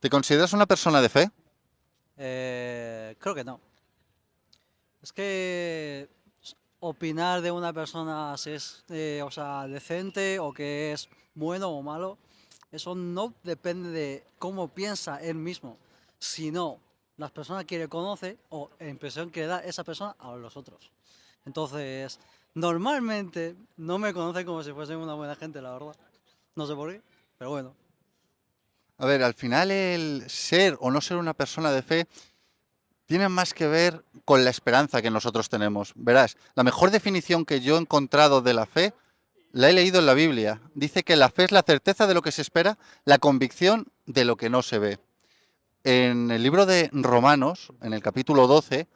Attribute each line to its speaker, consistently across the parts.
Speaker 1: ¿Te consideras una persona de fe?
Speaker 2: Creo que no. Es que opinar de una persona si es, o sea, decente o que es bueno o malo, eso no depende de cómo piensa él mismo, sino las personas que le conoce o la impresión que le da esa persona a los otros. Entonces, normalmente no me conocen como si fuese una buena gente, la verdad. No sé por qué, pero bueno.
Speaker 1: A ver, al final el ser o no ser una persona de fe tiene más que ver con la esperanza que nosotros tenemos. Verás, la mejor definición que yo he encontrado de la fe la he leído en la Biblia. Dice que la fe es la certeza de lo que se espera, la convicción de lo que no se ve. En el libro de Romanos, en el capítulo 12,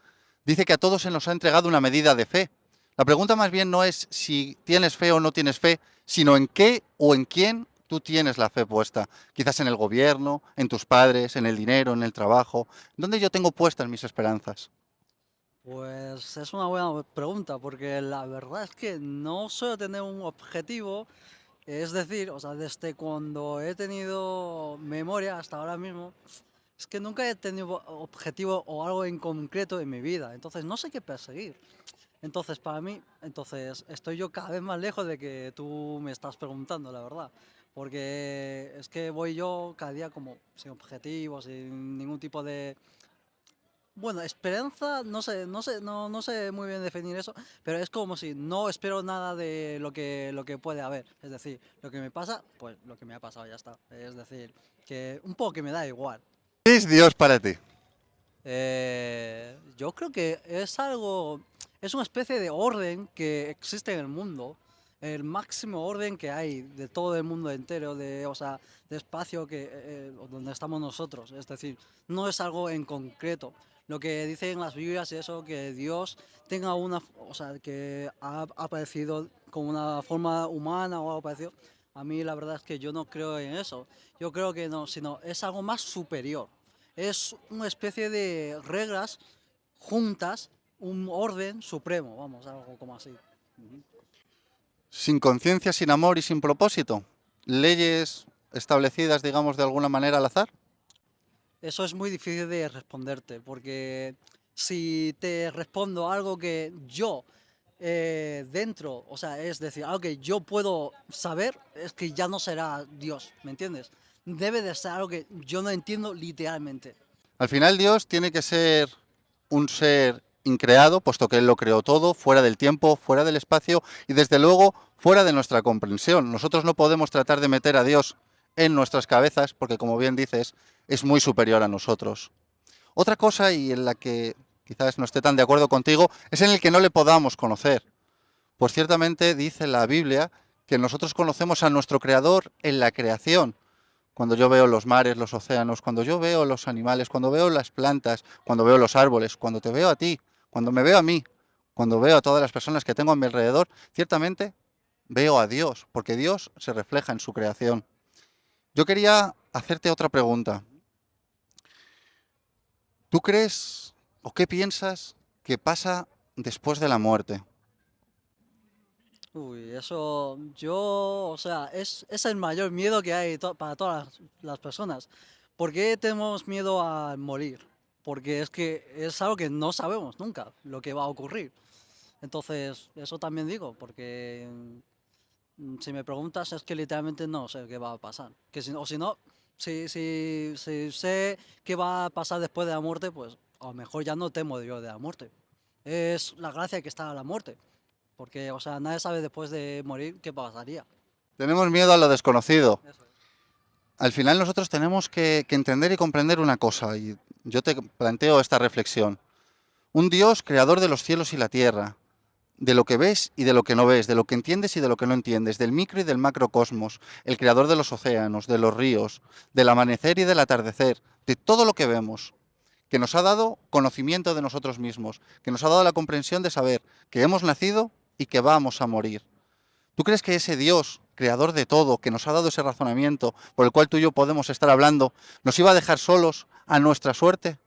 Speaker 1: dice que a todos se nos ha entregado una medida de fe. La pregunta más bien no es si tienes fe o no tienes fe, sino en qué o en quién tú tienes la fe puesta. Quizás en el gobierno, en tus padres, en el dinero, en el trabajo. ¿Dónde yo tengo puestas mis esperanzas?
Speaker 2: Pues es una buena pregunta, porque la verdad es que no suelo tener un objetivo, es decir, o sea, desde cuando he tenido memoria hasta ahora mismo, es que nunca he tenido objetivo o algo en concreto en mi vida, entonces no sé qué perseguir. Entonces, para mí, entonces estoy yo cada vez más lejos de que tú me estás preguntando, la verdad, porque es que voy yo cada día como sin objetivos, sin ningún tipo de bueno, esperanza, no sé muy bien definir eso, pero es como si no espero nada de lo que puede haber. Es decir, lo que me pasa, pues lo que me ha pasado ya está. Es decir, que un poco que me da igual.
Speaker 1: ¿Qué es Dios para ti?
Speaker 2: Yo creo que es algo, es una especie de orden que existe en el mundo, el máximo orden que hay de todo el mundo entero, de, o sea, de espacio que, donde estamos nosotros. Es decir, no es algo en concreto. Lo que dicen las Biblias es eso, que Dios tenga una, o sea, que ha aparecido con una forma humana o algo parecido. A mí la verdad es que yo no creo en eso. Yo creo que no, sino es algo más superior. Es una especie de reglas juntas, un orden supremo, vamos, algo como así.
Speaker 1: Sin conciencia, sin amor y sin propósito. Leyes establecidas, digamos, de alguna manera al azar.
Speaker 2: Eso es muy difícil de responderte, porque si te respondo algo que yo dentro, o sea, es decir, algo que yo puedo saber, es que ya no será Dios, ¿me entiendes? Debe de ser algo que yo no entiendo literalmente.
Speaker 1: Al final Dios tiene que ser un ser increado, puesto que Él lo creó todo, fuera del tiempo, fuera del espacio y desde luego fuera de nuestra comprensión. Nosotros no podemos tratar de meter a Dios en nuestras cabezas, porque como bien dices, es muy superior a nosotros. Otra cosa y en la que quizás no esté tan de acuerdo contigo es en el que no le podamos conocer. Pues ciertamente dice la Biblia que nosotros conocemos a nuestro Creador en la creación, cuando yo veo los mares, los océanos, cuando yo veo los animales, cuando veo las plantas, cuando veo los árboles, cuando te veo a ti, cuando me veo a mí, cuando veo a todas las personas que tengo a mi alrededor, ciertamente veo a Dios, porque Dios se refleja en su creación. Yo quería hacerte otra pregunta. ¿Tú crees o qué piensas que pasa después de la muerte?
Speaker 2: Uy, eso yo, o sea, es el mayor miedo que hay para todas las personas. ¿Por qué tenemos miedo a morir? Porque es que es algo que no sabemos nunca lo que va a ocurrir. Entonces, eso también digo, porque si me preguntas es que literalmente no sé qué va a pasar. Que si, o si no, si sé qué va a pasar después de la muerte, pues a lo mejor ya no temo yo de la muerte. Es la gracia que está la muerte. Porque, o sea, nadie sabe después de morir qué pasaría.
Speaker 1: Tenemos miedo a lo desconocido.
Speaker 2: Eso es.
Speaker 1: Al final nosotros tenemos que entender y comprender una cosa, y yo te planteo esta reflexión. Un Dios creador de los cielos y la tierra, de lo que ves y de lo que no ves, de lo que entiendes y de lo que no entiendes, del micro y del macrocosmos, el creador de los océanos, de los ríos, del amanecer y del atardecer, de todo lo que vemos, que nos ha dado conocimiento de nosotros mismos, que nos ha dado la comprensión de saber que hemos nacido y que vamos a morir. ¿Tú crees que ese Dios, creador de todo, que nos ha dado ese razonamiento por el cual tú y yo podemos estar hablando, nos iba a dejar solos a nuestra suerte?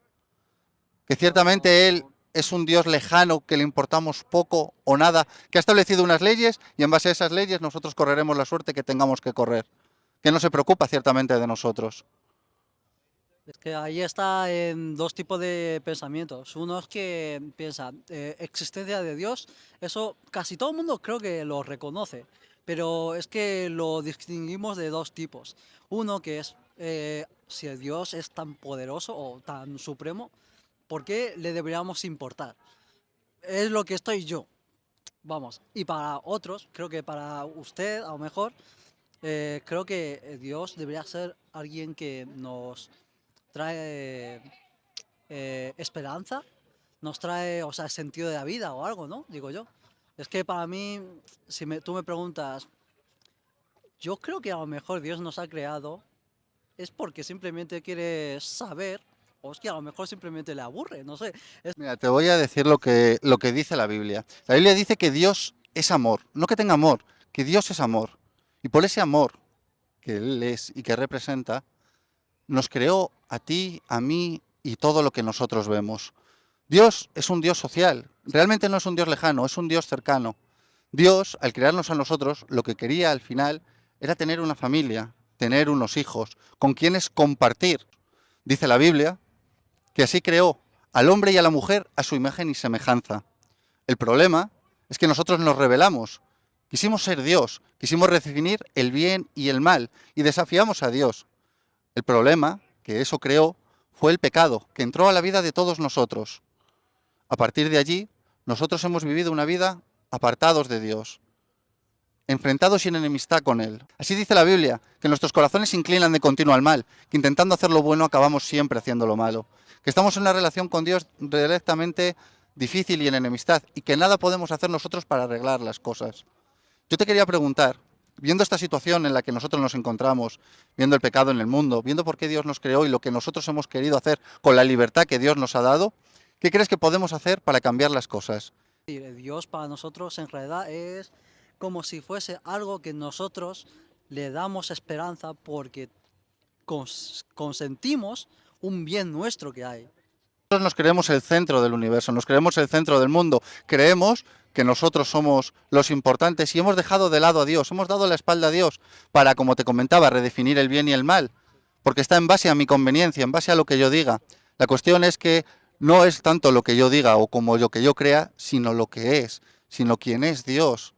Speaker 1: Que ciertamente Él
Speaker 2: No,
Speaker 1: es un Dios lejano, que le importamos poco o nada, que ha establecido unas leyes y en base a esas leyes nosotros correremos la suerte que tengamos que correr, que no se preocupa ciertamente de nosotros.
Speaker 2: Es que ahí está en dos tipos de pensamientos. Uno es que piensa, existencia de Dios, eso casi todo el mundo creo que lo reconoce, pero es que lo distinguimos de dos tipos. Uno que es, si el Dios es tan poderoso o tan supremo, ¿por qué le deberíamos importar? Es lo que estoy yo, vamos. Y para otros, creo que para usted a lo mejor, creo que Dios debería ser alguien que nos trae esperanza, nos trae, o sea, sentido de la vida o algo, ¿no? Digo yo. Es que para mí, si tú me preguntas, yo creo que a lo mejor Dios nos ha creado es porque simplemente quiere saber, o es que a lo mejor simplemente le aburre, no sé.
Speaker 1: Mira, te voy a decir lo que dice la Biblia. La Biblia dice que Dios es amor, no que tenga amor, que Dios es amor. Y por ese amor que Él es y que representa, nos creó a ti, a mí y todo lo que nosotros vemos. Dios es un Dios social, realmente no es un Dios lejano, es un Dios cercano. Dios, al crearnos a nosotros, lo que quería al final era tener una familia, tener unos hijos, con quienes compartir. Dice la Biblia que así creó al hombre y a la mujer a su imagen y semejanza. El problema es que nosotros nos rebelamos. Quisimos ser Dios, quisimos redefinir el bien y el mal y desafiamos a Dios. El problema que eso creó fue el pecado, que entró a la vida de todos nosotros. A partir de allí, nosotros hemos vivido una vida apartados de Dios, enfrentados y en enemistad con Él. Así dice la Biblia, que nuestros corazones se inclinan de continuo al mal, que intentando hacer lo bueno acabamos siempre haciendo lo malo, que estamos en una relación con Dios directamente difícil y en enemistad, y que nada podemos hacer nosotros para arreglar las cosas. Yo te quería preguntar, viendo esta situación en la que nosotros nos encontramos, viendo el pecado en el mundo, viendo por qué Dios nos creó y lo que nosotros hemos querido hacer con la libertad que Dios nos ha dado, ¿qué crees que podemos hacer para cambiar las cosas?
Speaker 2: Dios para nosotros en realidad es como si fuese algo que nosotros le damos esperanza porque consentimos un bien nuestro que hay.
Speaker 1: Nosotros nos creemos el centro del universo, nos creemos el centro del mundo, creemos que nosotros somos los importantes y hemos dejado de lado a Dios, hemos dado la espalda a Dios para, como te comentaba, redefinir el bien y el mal, porque está en base a mi conveniencia, en base a lo que yo diga. La cuestión es que no es tanto lo que yo diga o como lo que yo crea, sino lo que es, sino quién es Dios,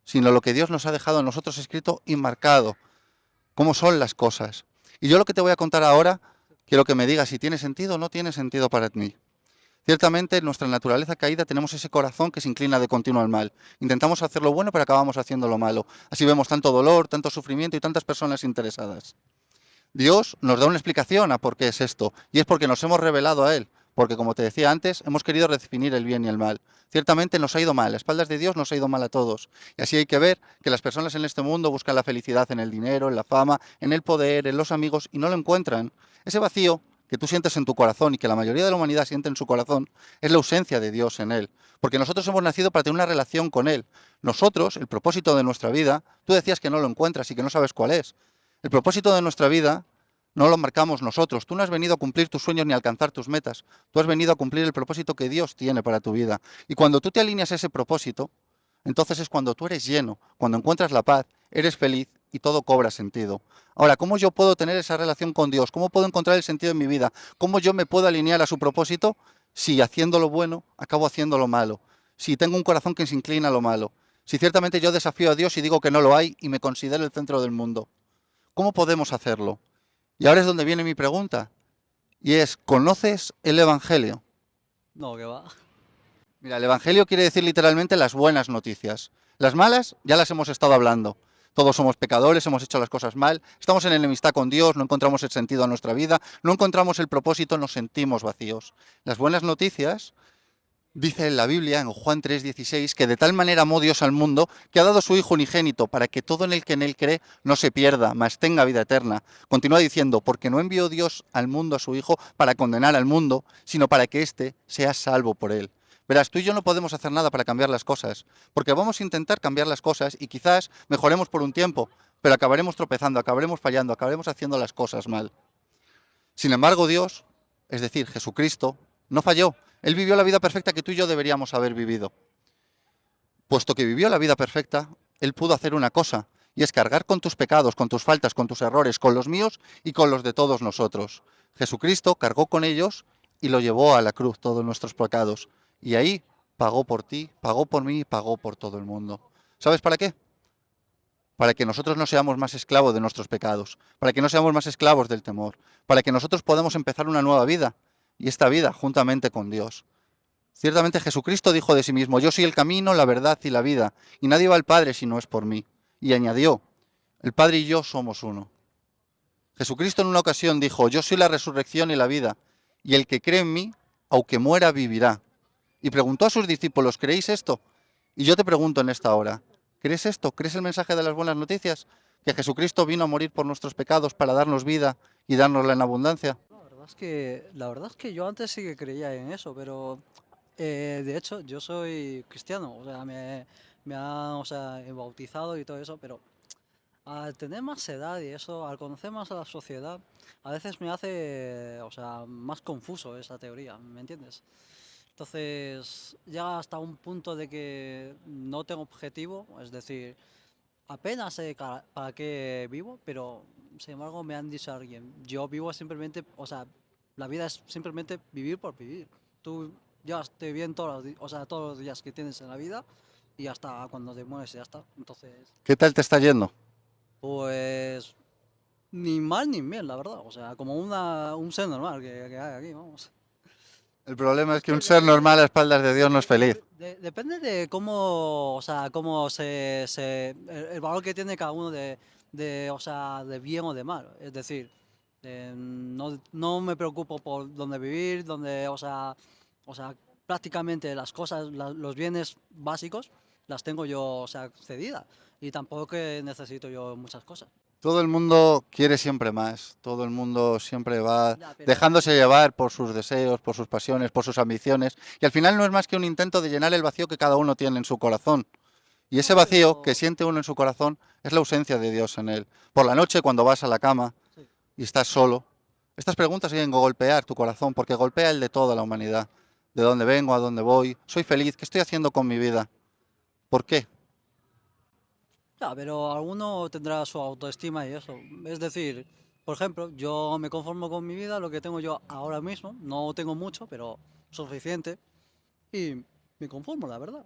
Speaker 1: sino lo que Dios nos ha dejado a nosotros escrito y marcado, cómo son las cosas. Y yo lo que te voy a contar ahora, quiero que me digas si tiene sentido o no tiene sentido para mí. Ciertamente, en nuestra naturaleza caída tenemos ese corazón que se inclina de continuo al mal. Intentamos hacer lo bueno, pero acabamos haciendo lo malo. Así vemos tanto dolor, tanto sufrimiento y tantas personas interesadas. Dios nos da una explicación a por qué es esto, y es porque nos hemos revelado a Él, porque como te decía antes, hemos querido redefinir el bien y el mal. Ciertamente nos ha ido mal, a espaldas de Dios nos ha ido mal a todos, y así hay que ver que las personas en este mundo buscan la felicidad en el dinero, en la fama, en el poder, en los amigos, y no lo encuentran. Ese vacío que tú sientes en tu corazón y que la mayoría de la humanidad siente en su corazón, es la ausencia de Dios en Él, porque nosotros hemos nacido para tener una relación con Él. Nosotros, el propósito de nuestra vida, tú decías que no lo encuentras y que no sabes cuál es. El propósito de nuestra vida no lo marcamos nosotros. Tú no has venido a cumplir tus sueños ni a alcanzar tus metas. Tú has venido a cumplir el propósito que Dios tiene para tu vida. Y cuando tú te alineas a ese propósito, entonces es cuando tú eres lleno, cuando encuentras la paz, eres feliz y todo cobra sentido. Ahora, ¿cómo yo puedo tener esa relación con Dios? ¿Cómo puedo encontrar el sentido en mi vida? ¿Cómo yo me puedo alinear a su propósito si haciendo lo bueno acabo haciendo lo malo? Si tengo un corazón que se inclina a lo malo. Si ciertamente yo desafío a Dios y digo que no lo hay y me considero el centro del mundo. ¿Cómo podemos hacerlo? Y ahora es donde viene mi pregunta. Y es, ¿conoces el Evangelio?
Speaker 2: No, que va.
Speaker 1: Mira, el Evangelio quiere decir literalmente las buenas noticias. Las malas ya las hemos estado hablando. Todos somos pecadores, hemos hecho las cosas mal, estamos en enemistad con Dios, no encontramos el sentido a nuestra vida, no encontramos el propósito, nos sentimos vacíos. Las buenas noticias, dice en la Biblia, en Juan 3:16, que de tal manera amó Dios al mundo que ha dado a su Hijo unigénito para que todo en el que en él cree no se pierda, mas tenga vida eterna. Continúa diciendo, porque no envió Dios al mundo a su Hijo para condenar al mundo, sino para que éste sea salvo por él. Verás, tú y yo no podemos hacer nada para cambiar las cosas, porque vamos a intentar cambiar las cosas y quizás mejoremos por un tiempo, pero acabaremos tropezando, acabaremos fallando, acabaremos haciendo las cosas mal. Sin embargo, Dios, es decir, Jesucristo, no falló. Él vivió la vida perfecta que tú y yo deberíamos haber vivido. Puesto que vivió la vida perfecta, Él pudo hacer una cosa, y es cargar con tus pecados, con tus faltas, con tus errores, con los míos y con los de todos nosotros. Jesucristo cargó con ellos y lo llevó a la cruz, todos nuestros pecados. Y ahí pagó por ti, pagó por mí, pagó por todo el mundo. ¿Sabes para qué? Para que nosotros no seamos más esclavos de nuestros pecados, para que no seamos más esclavos del temor, para que nosotros podamos empezar una nueva vida, y esta vida juntamente con Dios. Ciertamente Jesucristo dijo de sí mismo: yo soy el camino, la verdad y la vida, y nadie va al Padre si no es por mí. Y añadió: el Padre y yo somos uno. Jesucristo en una ocasión dijo: yo soy la resurrección y la vida, y el que cree en mí, aunque muera, vivirá. Y preguntó a sus discípulos: ¿creéis esto? Y yo te pregunto en esta hora, ¿crees esto? ¿Crees el mensaje de las buenas noticias? Que Jesucristo vino a morir por nuestros pecados para darnos vida y dárnosla en abundancia.
Speaker 2: La verdad es que yo antes sí que creía en eso, pero de hecho yo soy cristiano, o sea, me han, o sea, bautizado y todo eso, pero al tener más edad y eso, al conocer más a la sociedad, a veces me hace, o sea, más confuso esa teoría, ¿me entiendes? Entonces, llega hasta un punto de que no tengo objetivo, es decir, apenas sé para qué vivo, pero sin embargo me han dicho a alguien, yo vivo simplemente, o sea, la vida es simplemente vivir por vivir. Tú llevaste bien o sea, todos los días que tienes en la vida y hasta cuando te mueres y ya está. Entonces,
Speaker 1: ¿Qué tal te está yendo?
Speaker 2: pues ni mal ni bien, la verdad. O sea, como un ser normal que hay aquí, vamos.
Speaker 1: El problema es
Speaker 2: Es
Speaker 1: que
Speaker 2: que
Speaker 1: un ser normal a espaldas de Dios no es feliz.
Speaker 2: depende de cómo, o sea, cómo el valor que tiene cada uno o sea, de bien o de mal. Es decir, no me preocupo por dónde vivir, o sea, prácticamente las cosas, los bienes básicos, las tengo yo, o sea, cedidas. Y tampoco que necesito yo muchas cosas.
Speaker 1: Todo el mundo quiere siempre más, todo el mundo siempre va
Speaker 2: Ya, pero
Speaker 1: dejándose llevar por sus deseos, por sus pasiones, por sus ambiciones, y al final no es más que un intento de llenar el vacío que cada uno tiene en su corazón. Y ese
Speaker 2: no,
Speaker 1: vacío que
Speaker 2: pero
Speaker 1: siente uno en su corazón es la ausencia de Dios en él. Por la noche, cuando vas a la cama
Speaker 2: sí.
Speaker 1: y estás solo, estas preguntas siguen golpear tu corazón, porque golpea el de toda la humanidad. ¿De dónde vengo? ¿A dónde voy? ¿Soy feliz? ¿Qué estoy haciendo con mi vida? ¿Por qué?
Speaker 2: Ya, pero alguno tendrá su autoestima y eso. Es decir, por ejemplo, yo me conformo con mi vida, lo que tengo yo ahora mismo. No tengo mucho, pero suficiente. Y me conformo, la verdad.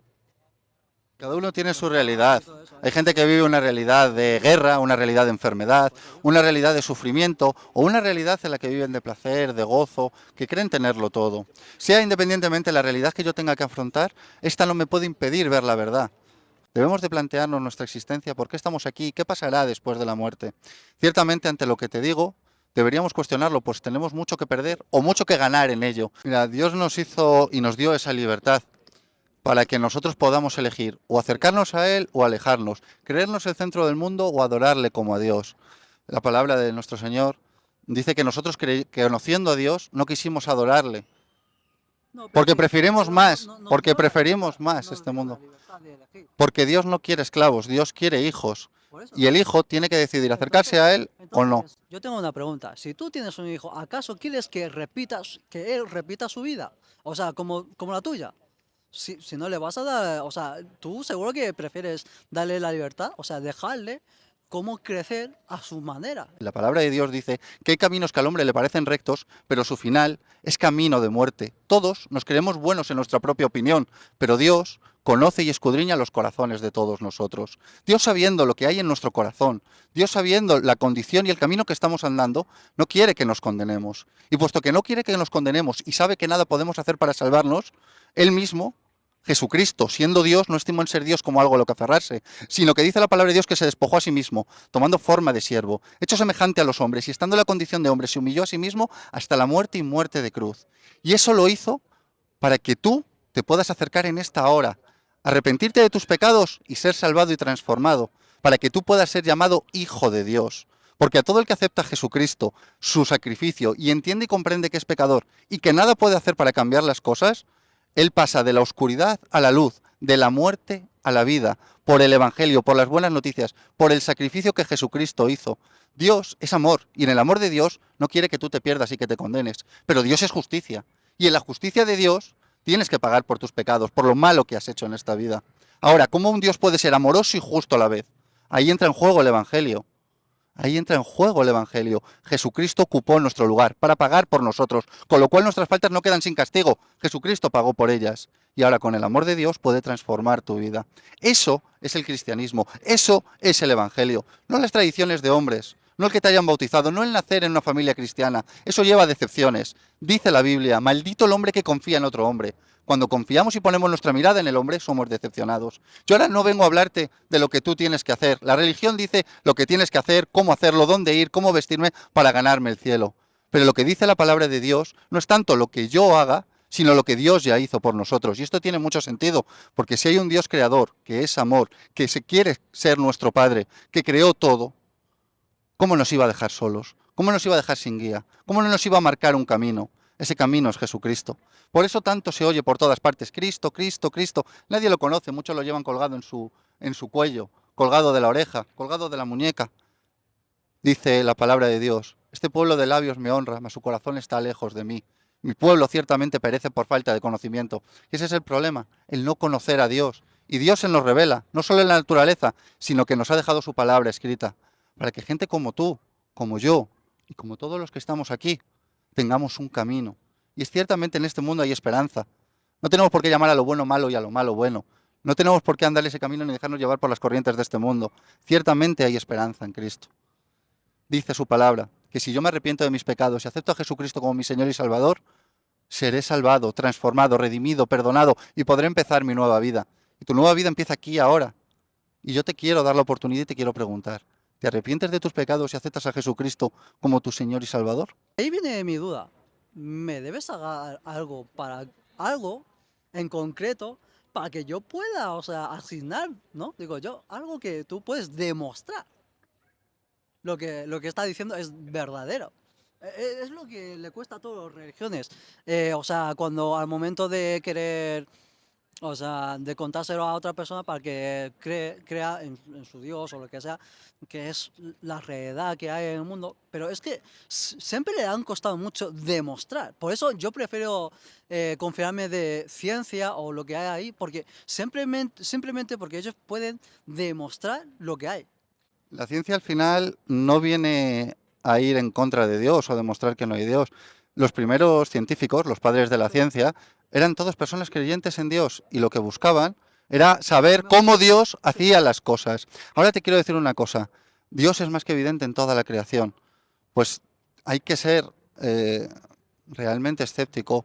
Speaker 1: Cada uno tiene
Speaker 2: Con el
Speaker 1: su
Speaker 2: trabajo
Speaker 1: realidad.
Speaker 2: y todo eso.
Speaker 1: Hay gente que vive una realidad de guerra, una realidad de enfermedad,
Speaker 2: Por eso digo.
Speaker 1: una realidad de sufrimiento o una realidad en la que viven de placer, de gozo, que creen tenerlo todo. Sea independientemente la realidad que yo tenga que afrontar, esta no me puede impedir ver la verdad. Debemos de plantearnos nuestra existencia, por qué estamos aquí, qué pasará después de la muerte. Ciertamente, ante lo que te digo, deberíamos cuestionarlo, pues tenemos mucho que perder o mucho que ganar en ello. Mira, Dios nos hizo y nos dio esa libertad para que nosotros podamos elegir o
Speaker 2: Sí,
Speaker 1: acercarnos a Él o alejarnos, creernos el centro del mundo o adorarle como a Dios. La palabra de nuestro Señor dice que nosotros, conociendo a Dios, no quisimos adorarle,
Speaker 2: no, pero
Speaker 1: porque
Speaker 2: sí,
Speaker 1: preferimos
Speaker 2: pero no,
Speaker 1: más,
Speaker 2: no nos
Speaker 1: porque
Speaker 2: dio la libertad.
Speaker 1: preferimos más
Speaker 2: Nos
Speaker 1: este
Speaker 2: dio la
Speaker 1: mundo.
Speaker 2: libertad de elegir.
Speaker 1: Porque Dios no quiere esclavos, Dios quiere hijos.
Speaker 2: Por eso.
Speaker 1: Y el hijo tiene que decidir acercarse
Speaker 2: Entonces,
Speaker 1: a Él o no.
Speaker 2: entonces, yo tengo una pregunta. Si tú tienes un hijo, ¿acaso quieres que él repita su vida? O sea, como la tuya. Si no le vas a dar, o sea, tú seguro que prefieres darle la libertad, o sea, dejarle cómo crecer a su manera.
Speaker 1: La palabra de Dios dice que hay caminos que al hombre le parecen rectos, pero su final es camino de muerte. Todos nos creemos buenos en nuestra propia opinión, pero Dios conoce y escudriña los corazones de todos nosotros. Dios, sabiendo lo que hay en nuestro corazón, Dios, sabiendo la condición y el camino que estamos andando, no quiere que nos condenemos. Y puesto que no quiere que nos condenemos y sabe que nada podemos hacer para salvarnos, Él mismo, Jesucristo, siendo Dios, no estimó en ser Dios como algo a lo que aferrarse, sino que dice la palabra de Dios que se despojó a sí mismo, tomando forma de siervo, hecho semejante a los hombres, y estando en la condición de hombre, se humilló a sí mismo hasta la muerte y muerte de cruz. Y eso lo hizo para que tú te puedas acercar en esta hora, arrepentirte de tus pecados y ser salvado y transformado, para que tú puedas ser llamado hijo de Dios. Porque a todo el que acepta a Jesucristo, su sacrificio, y entiende y comprende que es pecador y que nada puede hacer para cambiar las cosas, él pasa de la oscuridad a la luz, de la muerte a la vida, por el Evangelio, por las buenas noticias, por el sacrificio que Jesucristo hizo. Dios es amor, y en el amor de Dios no quiere que tú te pierdas y que te condenes, pero Dios es justicia. Y en la justicia de Dios tienes que pagar por tus pecados, por lo malo que has hecho en esta vida. Ahora, ¿cómo un Dios puede ser amoroso y justo a la vez? Ahí entra en juego el Evangelio. Ahí entra en juego el Evangelio. Jesucristo ocupó nuestro lugar para pagar por nosotros, con lo cual nuestras faltas no quedan sin castigo. Jesucristo pagó por ellas. Y ahora con el amor de Dios puede transformar tu vida. Eso es el cristianismo, eso es el Evangelio. No las tradiciones de hombres, no el que te hayan bautizado, no el nacer en una familia cristiana. Eso lleva a decepciones. Dice la Biblia, maldito el hombre que confía en otro hombre. Cuando confiamos y ponemos nuestra mirada en el hombre, somos decepcionados. Yo ahora no vengo a hablarte de lo que tú tienes que hacer. La religión dice lo que tienes que hacer, cómo hacerlo, dónde ir, cómo vestirme para ganarme el cielo. Pero lo que dice la palabra de Dios no es tanto lo que yo haga, sino lo que Dios ya hizo por nosotros. Y esto tiene mucho sentido, porque si hay un Dios creador, que es amor, que se quiere ser nuestro Padre, que creó todo, ¿cómo nos iba a dejar solos? ¿Cómo nos iba a dejar sin guía? ¿Cómo no nos iba a marcar un camino? Ese camino es Jesucristo. Por eso tanto se oye por todas partes, Cristo, Cristo, Cristo. Nadie lo conoce, muchos lo llevan colgado en su cuello, colgado de la oreja, colgado de la muñeca. Dice la palabra de Dios, este pueblo de labios me honra, mas su corazón está lejos de mí. Mi pueblo ciertamente perece por falta de conocimiento. Y ese es el problema, el no conocer a Dios. Y Dios se nos revela, no solo en la naturaleza, sino que nos ha dejado su palabra escrita, para que gente como tú, como yo, y como todos los que estamos aquí, tengamos un camino. Y es ciertamente en este mundo hay esperanza. No tenemos por qué llamar a lo bueno malo y a lo malo bueno. No tenemos por qué andar ese camino ni dejarnos llevar por las corrientes de este mundo. Ciertamente hay esperanza en Cristo. Dice su palabra, que si yo me arrepiento de mis pecados y acepto a Jesucristo como mi Señor y Salvador, seré salvado, transformado, redimido, perdonado y podré empezar mi nueva vida. Y tu nueva vida empieza aquí ahora. Y yo te quiero dar la oportunidad y te quiero preguntar, ¿te arrepientes de tus pecados y aceptas a Jesucristo como tu Señor y Salvador?
Speaker 2: Ahí viene mi duda. ¿Me debes pagar algo para algo en concreto para que yo pueda, o sea, asignar, ¿no? Digo yo, algo que tú puedes demostrar. Lo que está diciendo es verdadero. Es lo que le cuesta a todas las religiones. O sea, cuando al momento de querer, o sea, de contárselo a otra persona para que crea en su Dios o lo que sea, que es la realidad que hay en el mundo, pero es que siempre le han costado mucho demostrar. Por eso yo prefiero confiarme de ciencia o lo que hay ahí, porque simplemente porque ellos pueden demostrar lo que hay.
Speaker 1: La ciencia al final no viene a ir en contra de Dios o demostrar que no hay Dios. Los primeros científicos, los padres de la ciencia, eran todos personas creyentes en Dios y lo que buscaban era saber cómo Dios hacía las cosas. Ahora te quiero decir una cosa, Dios es más que evidente en toda la creación. Pues hay que ser realmente escéptico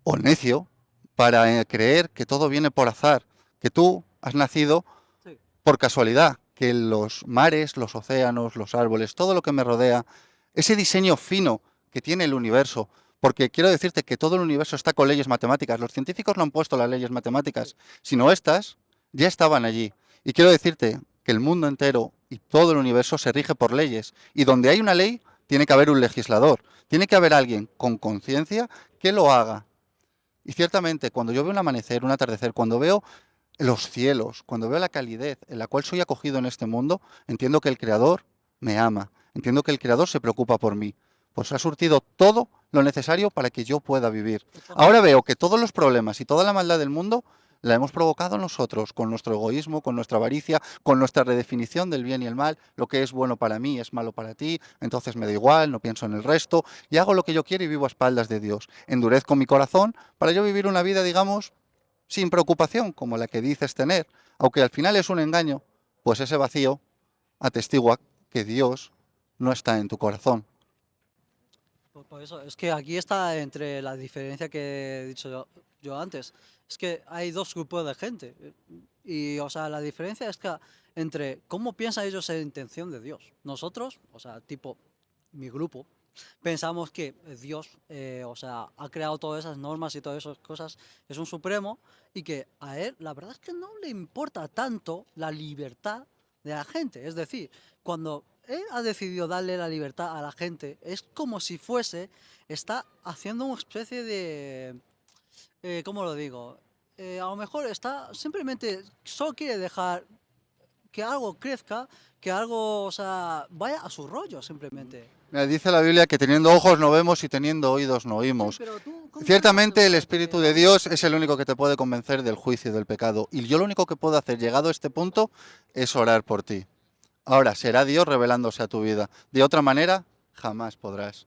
Speaker 1: o necio para creer que todo viene por azar, que tú has nacido
Speaker 2: Sí.
Speaker 1: por casualidad, que los mares, los océanos, los árboles, todo lo que me rodea, ese diseño fino que tiene el universo, porque quiero decirte que todo el universo está con leyes matemáticas, los científicos no han puesto las leyes matemáticas, sino estas ya estaban allí. Y quiero decirte que el mundo entero y todo el universo se rige por leyes, y donde hay una ley, tiene que haber un legislador, tiene que haber alguien con conciencia que lo haga. Y ciertamente, cuando yo veo un amanecer, un atardecer, cuando veo los cielos, cuando veo la calidez en la cual soy acogido en este mundo, entiendo que el Creador me ama, entiendo que el Creador se preocupa por mí, pues ha surtido todo lo necesario para que yo pueda vivir. Ahora veo que todos los problemas y toda la maldad del mundo la hemos provocado nosotros, con nuestro egoísmo, con nuestra avaricia, con nuestra redefinición del bien y el mal, lo que es bueno para mí es malo para ti, entonces me da igual, no pienso en el resto, y hago lo que yo quiero y vivo a espaldas de Dios. Endurezco mi corazón para yo vivir una vida, digamos, sin preocupación como la que dices tener, aunque al final es un engaño, pues ese vacío atestigua que Dios no está en tu corazón.
Speaker 2: Por eso, es que aquí está entre la diferencia que he dicho yo antes. Es que hay dos grupos de gente. Y, o sea, la diferencia es que entre cómo piensan ellos en la intención de Dios. Nosotros, o sea, tipo, mi grupo, pensamos que Dios, o sea, ha creado todas esas normas y todas esas cosas, es un supremo y que a él, la verdad es que no le importa tanto la libertad de la gente. Es decir, cuando él ha decidido darle la libertad a la gente, es como si fuese, está haciendo una especie de, ¿cómo lo digo? A lo mejor está, simplemente, solo quiere dejar que algo crezca, que algo, o sea, vaya a su rollo, simplemente.
Speaker 1: Mira, dice la Biblia que teniendo ojos no vemos y teniendo oídos no
Speaker 2: Sí,
Speaker 1: oímos.
Speaker 2: pero tú, ¿cómo te
Speaker 1: Ciertamente el
Speaker 2: aseguras de
Speaker 1: Espíritu de
Speaker 2: la
Speaker 1: Dios
Speaker 2: luz?
Speaker 1: es el único que te puede convencer del juicio y del pecado. Y yo lo único que puedo hacer llegado a este punto es orar por ti. Ahora será Dios revelándose a tu vida. De otra manera, jamás podrás.